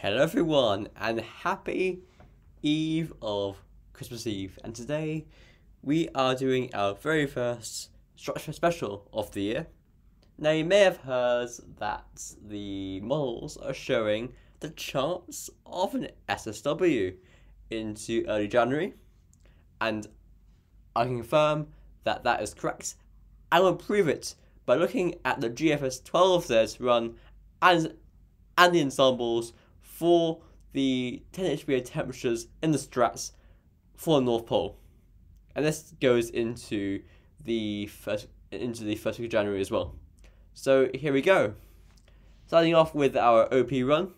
Hello everyone and happy Eve of Christmas Eve, and today we are doing our very first Stratosphere Special of the year. Now you may have heard that the models are showing the chance of an SSW into early January, and I can confirm that that is correct. I will prove it by looking at the GFS 12Z run and the ensembles for the 10 HPA temperatures in the strats for the North Pole, and this goes into the first week of January as well. So here we go. Starting off with our OP run,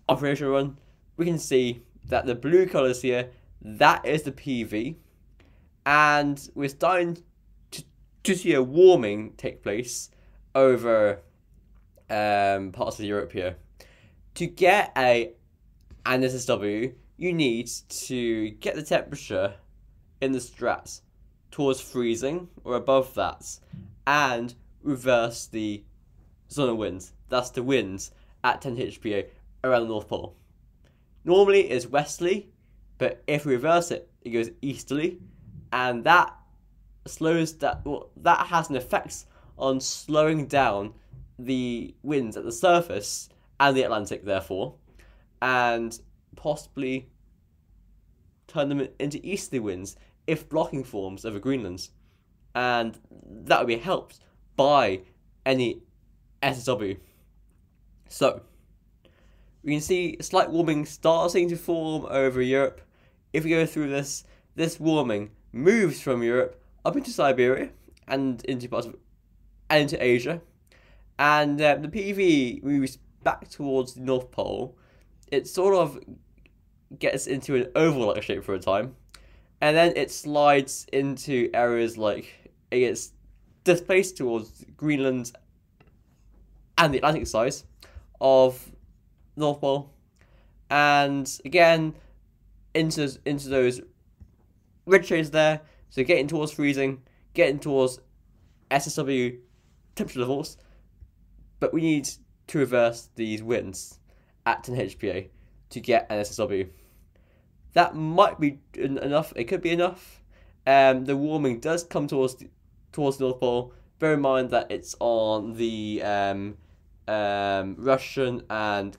operational run, we can see that the blue colours here, that is the PV, and we're starting to see a warming take place over parts of Europe here. To get an SSW, you need to get the temperature in the strats towards freezing or above that, and reverse the solar winds. That's the winds at 10 HPA around the North Pole. Normally it's westerly, but if we reverse it, it goes easterly, and that has an effect on slowing down the winds at the surface and the Atlantic, therefore, and possibly turn them into easterly winds if blocking forms over Greenland, and that would be helped by any SSW. So we can see slight warming starting to form over Europe. If we go through this warming moves from Europe up into Siberia and into Asia. And the PV moves back towards the North Pole. It sort of gets into an oval-like shape for a time, and then it slides into areas like it gets displaced towards Greenland and the Atlantic side of North Pole, and again into those red shades there. So getting towards freezing, getting towards SSW temperature levels. But we need to reverse these winds at 10 HPA to get an SSW. That might be enough. It could be enough. The warming does come towards the North Pole. Bear in mind that it's on the Russian and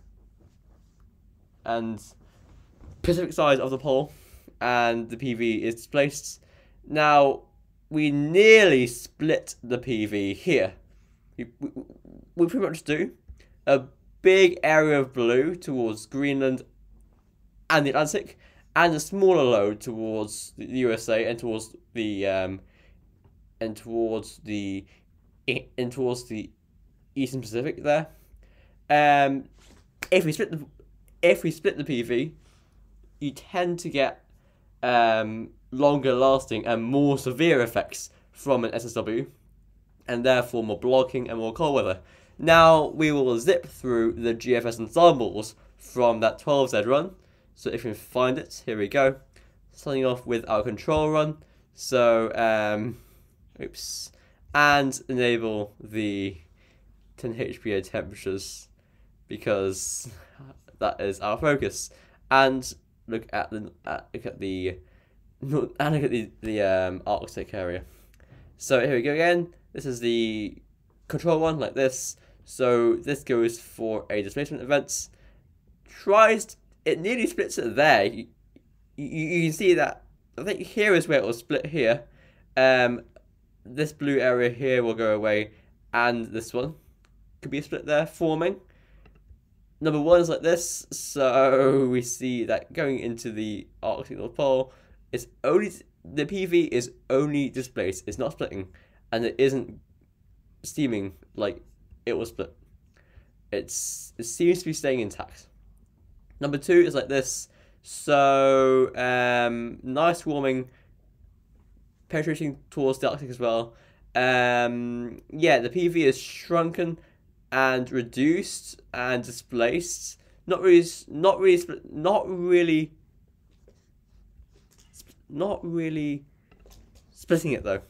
Pacific side of the pole, and the PV is displaced. Now we nearly split the PV here. We pretty much do a big area of blue towards Greenland and the Atlantic, and a smaller load towards the USA and towards the Eastern Pacific there. If we split the PV, you tend to get longer lasting and more severe effects from an SSW, and therefore more blocking and more cold weather. Now we will zip through the GFS ensembles from that 12Z run. So if you can find it, here we go. Starting off with our control run. So and enable the 10 HPA temperatures, because that is our focus. And look at the Arctic area. So here we go again. This is the control one, like this. So this goes for a displacement event. It nearly splits it there. You can see that. I think here is where it will split here. This blue area here will go away, and this one could be a split there forming. Number one is like this. So we see that going into the Arctic North Pole, the PV is only displaced. It's not splitting, and it isn't steaming like it will split. It seems to be staying intact. Number two is like this. So nice warming penetrating towards the Arctic as well. Yeah, the PV is shrunken and reduced and displaced. Not really splitting it though.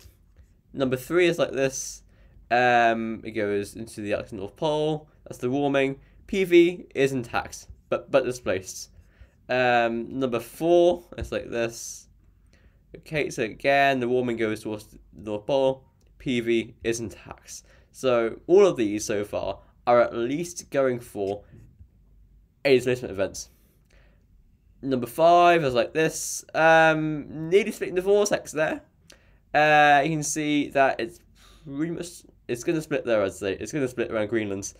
Number three is like this. It goes into the Arctic North Pole. That's the warming. PV is intact, but displaced. Number 4 is like this. Okay, so again, the warming goes towards the North Pole. PV is intact. So all of these so far are at least going for a displacement event. Number 5 is like this. Nearly splitting the vortex there. You can see that it's pretty much, it's going to split there, I'd say. It's going to split around Greenland.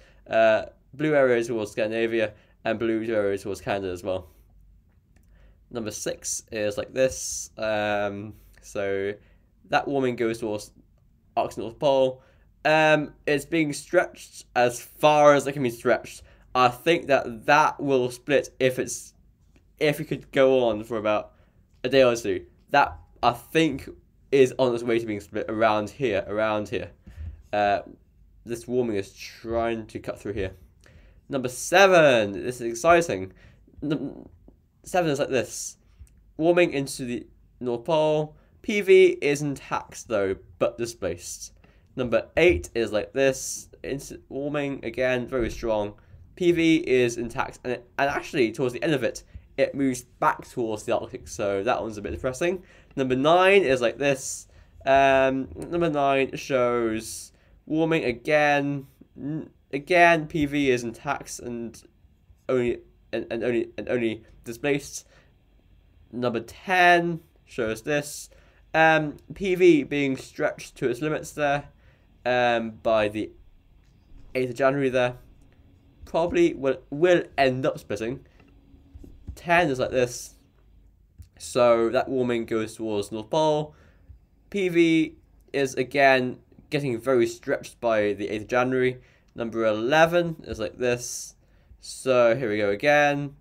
Blue areas towards Scandinavia and blue areas towards Canada as well. Number 6 is like this. So that warming goes towards Arctic North Pole. It's being stretched as far as it can be stretched. I think that will split if it could go on for about a day or two. That, I think, is on its way to being split around here. This warming is trying to cut through here. Number 7, this is exciting. 7 is like this. Warming into the North Pole. PV is intact though, but displaced. Number 8 is like this. Warming, again, very strong. PV is intact, and actually, towards the end of it, it moves back towards the Arctic, so that one's a bit depressing. Number 9 is like this. Number 9 shows warming again. Again, PV is intact and only displaced. Number 10 shows this. PV being stretched to its limits there by the 8th of January there. Probably will end up splitting. 10 is like this. So that warming goes towards North Pole. PV is again getting very stretched by the 8th of January. Number 11 is like this. So here we go again.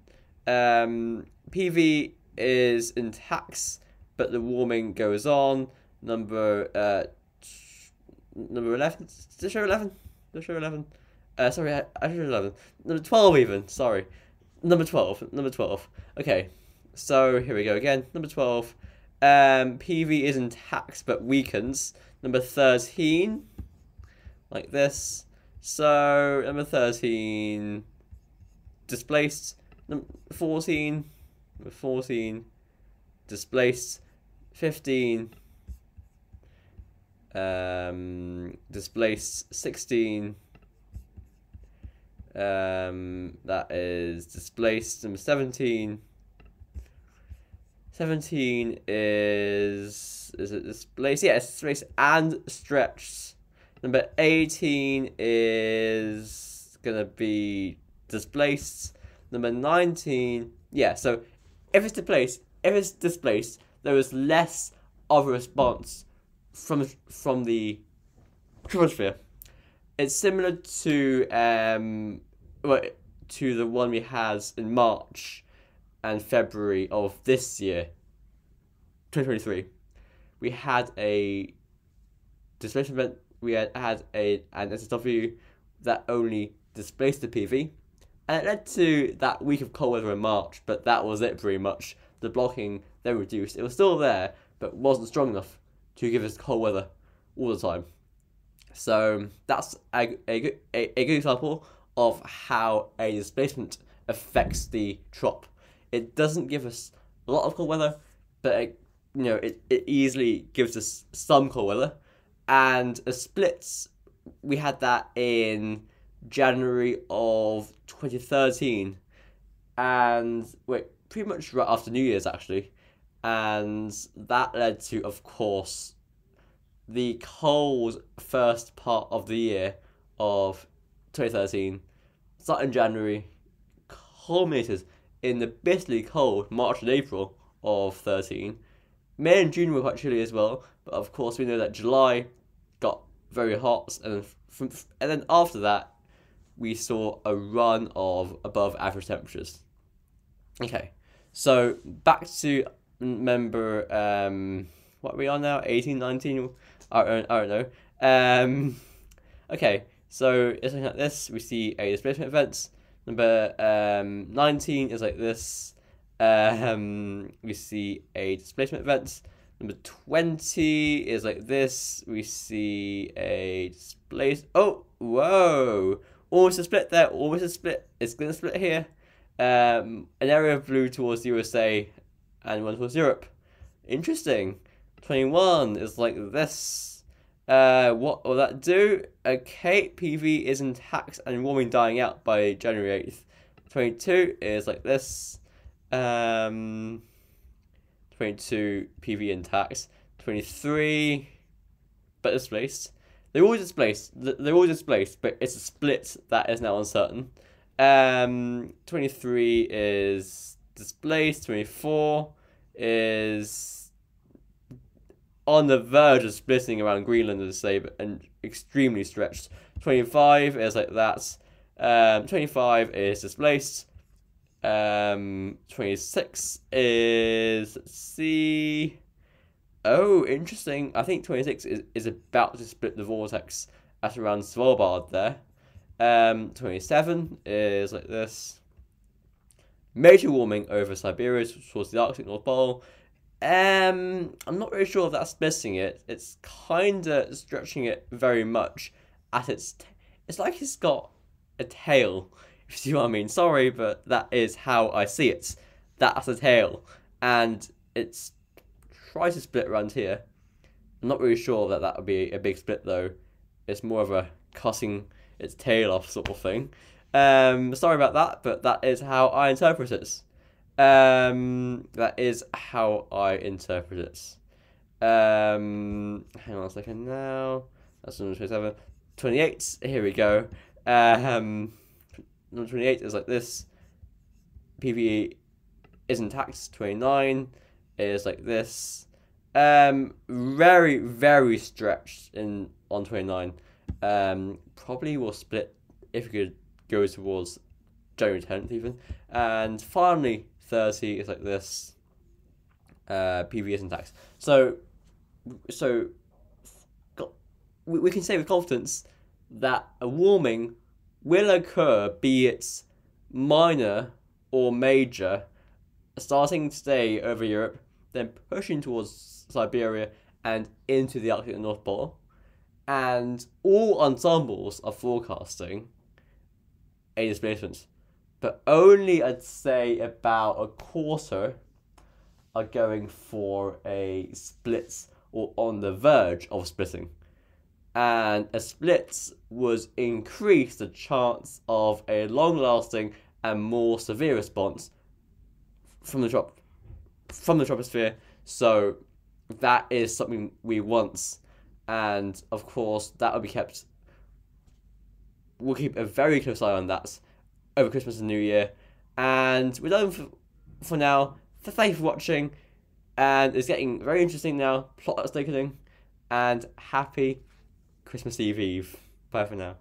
PV is intact, but the warming goes on. Number 11. Did I show 11? Did I show 11? Sorry, I showed 11. Number 12 even. Sorry. Number 12. Number 12. Okay. So here we go again. Number 12. PV is intact but weakens. Number 13. Like this. So number 13. Displaced. Number 14. Number 14. Displaced. 15. Displaced. 16. That is displaced. Number 17. 17 is it displaced? Yeah, it's displaced and stretched. Number 18 is gonna be displaced. Number 19, yeah. So if it's displaced, there is less of a response from the troposphere. It's similar to the one we had in March and February of this year, 2023. We had a displacement event. We had an SSW that only displaced the PV, and it led to that week of cold weather in March. But that was it, pretty much. The blocking then reduced. It was still there, but wasn't strong enough to give us cold weather all the time. So that's a good example of how a displacement affects the trop. It doesn't give us a lot of cold weather, but it easily gives us some cold weather. And a splits, we had that in January of 2013, and pretty much right after New Year's actually, and that led to, of course, the cold first part of the year of 2013, started in January, culminated in the bitterly cold March and April of 13. May and June were quite chilly as well, but of course we know that July got very hot, and then after that we saw a run of above average temperatures. Okay, so back to remember what are we on now? 18, 19? I don't know. Okay, so it's looking like this. We see a displacement event. Number 19 is like this. We see a displacement event. Number 20 is like this. We see a displacement. Oh, whoa! almost a split there, almost a split. It's going to split here. An area of blue towards the USA and one towards Europe. Interesting. 21 is like this. What will that do? Okay, PV is intact and warming dying out by January 8th. 22 is like this. 22 PV intact. 23 but displaced. They're all displaced. They're all displaced, but it's a split that is now uncertain. 23 is displaced. 24 is on the verge of splitting around Greenland, as I say, and extremely stretched. 25 is like that. 25 is displaced. 26 is, let's see. Oh, interesting. I think 26 is about to split the vortex at around Svalbard there. 27 is like this. Major warming over Siberia towards the Arctic North Pole. I'm not really sure if that's splitting it. It's kind of stretching it very much at its... It's like it's got a tail, if you see what I mean. Sorry, but that is how I see it. That's a tail. And it's tries to split around here. I'm not really sure that that would be a big split, though. It's more of a cutting its tail off sort of thing. Sorry about that, but that is how I interpret it. That is how I interpret it. Hang on a second now. That's number 27. 28, here we go. Number 28 is like this. PVE is intact. 29 is like this. Very, very stretched on 29. Probably will split if we could go towards January 10th even. And finally 30 is like this. PV is intact. So we can say with confidence that a warming will occur, be it minor or major, starting today over Europe, then pushing towards Siberia and into the Arctic and North Pole. And all ensembles are forecasting a displacement. But only, I'd say, about a quarter are going for a split or on the verge of splitting. And a split would increase the chance of a long-lasting and more severe response from the troposphere. So that is something we want, and of course that will be kept. We'll keep a very close eye on that over Christmas and New Year. And we're done for now. Thank you for watching, and it's getting very interesting now. Plot that's thickening, and happy Christmas Eve. Bye for now.